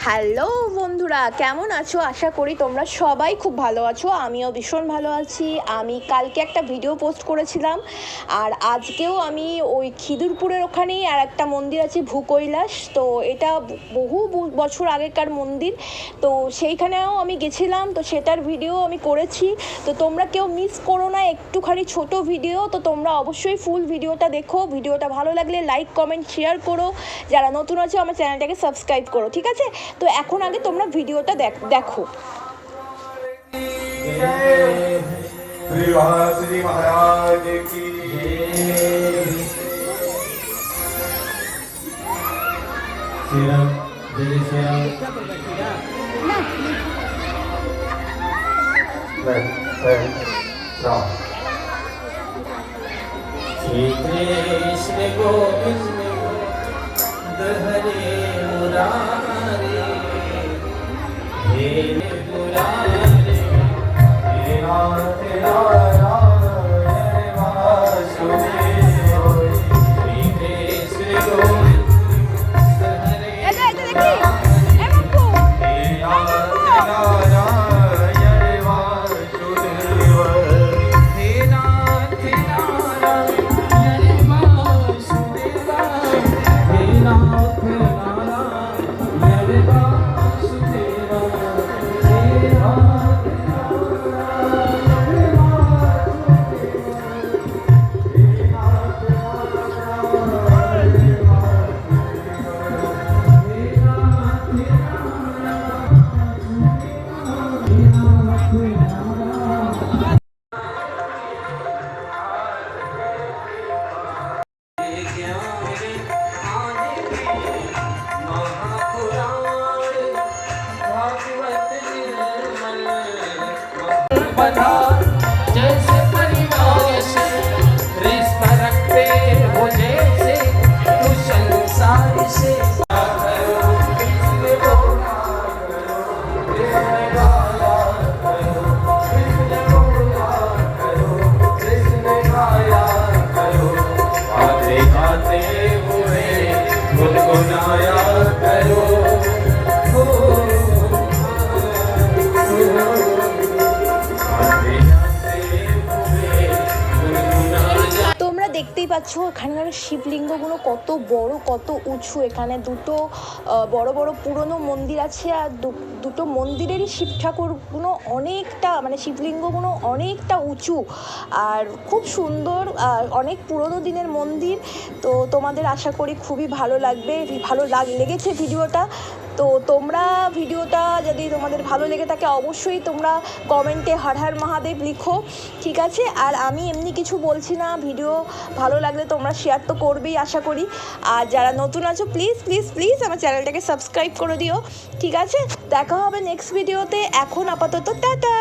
Hello বন্ধুরা, কেমন আছো? আশা করি তোমরা সবাই খুব ভালো আছো। আমিও ভীষণ ভালো আছি। আমি কালকে একটা ভিডিও পোস্ট করেছিলাম, আর আজকেও আমি ওই খিদিরপুরের ওখানেই আর একটা মন্দির আছে ভূকৈলাস। তো এটা বহু বছর আগেকার মন্দির, তো সেইখানেও আমি গেছিলাম, তো সেটার ভিডিও আমি করেছি। তো তোমরা কেউ মিস করো না, একটুখানি ছোট ভিডিও, তো তোমরা অবশ্যই ফুল ভিডিওটা দেখো। ভিডিওটা ভালো লাগলে লাইক কমেন্ট শেয়ার করো। যারা নতুন আছো আমার চ্যানেলটাকে সাবস্ক্রাইব করো, ঠিক আছে? তো এখন আগে তোমরা ভিডিওটা দেখো। श्री महाराज की श्री राम जय श्री राम श्री कृष्ण गोविंद हरे मुरारे हे मुरारे हे नाथ नारायण वासुदेव श्री कृष्ण गोविंद हरे हे नाथ नारायण वासुदेव हे नाथ नारायण वासुदेव हे नाथ नारायण वासुदेव हे नाथ जैसे परिवार से रिश्ता रखते हो, जैसे तू संसार से आते आते हुए गुनगुनाया करो। তোমরা দেখতেই পাচ্ছ এখানকার শিবলিঙ্গগুলো কত বড়, কত উঁচু। এখানে দুটো বড় বড় পুরনো মন্দির আছে, আর দুটো মন্দিরেরই শিব ঠাকুরগুলো অনেকটা, মানে শিবলিঙ্গগুলো অনেকটা উঁচু আর খুব সুন্দর, আর অনেক পুরনো দিনের মন্দির। তো তোমাদের আশা করি খুবই ভালো লাগবে, লেগেছে ভিডিওটা। তো তোমরা ভিডিওটা যদি তোমাদের ভালো লেগে থাকে অবশ্যই তোমরা কমেন্টে হর হর মহাদেব লিখো, ঠিক আছে? আর আমি এমনি কিছু বলছি না, ভিডিও ভালো লাগলে তোমরা শেয়ার তো করবেই আশা করি। আর যারা নতুন আছো প্লিজ প্লিজ প্লিজ আমার চ্যানেলটাকে সাবস্ক্রাইব করে দিও, ঠিক আছে? দেখা হবে নেক্সট ভিডিওতে। এখন আপাতত টাটা।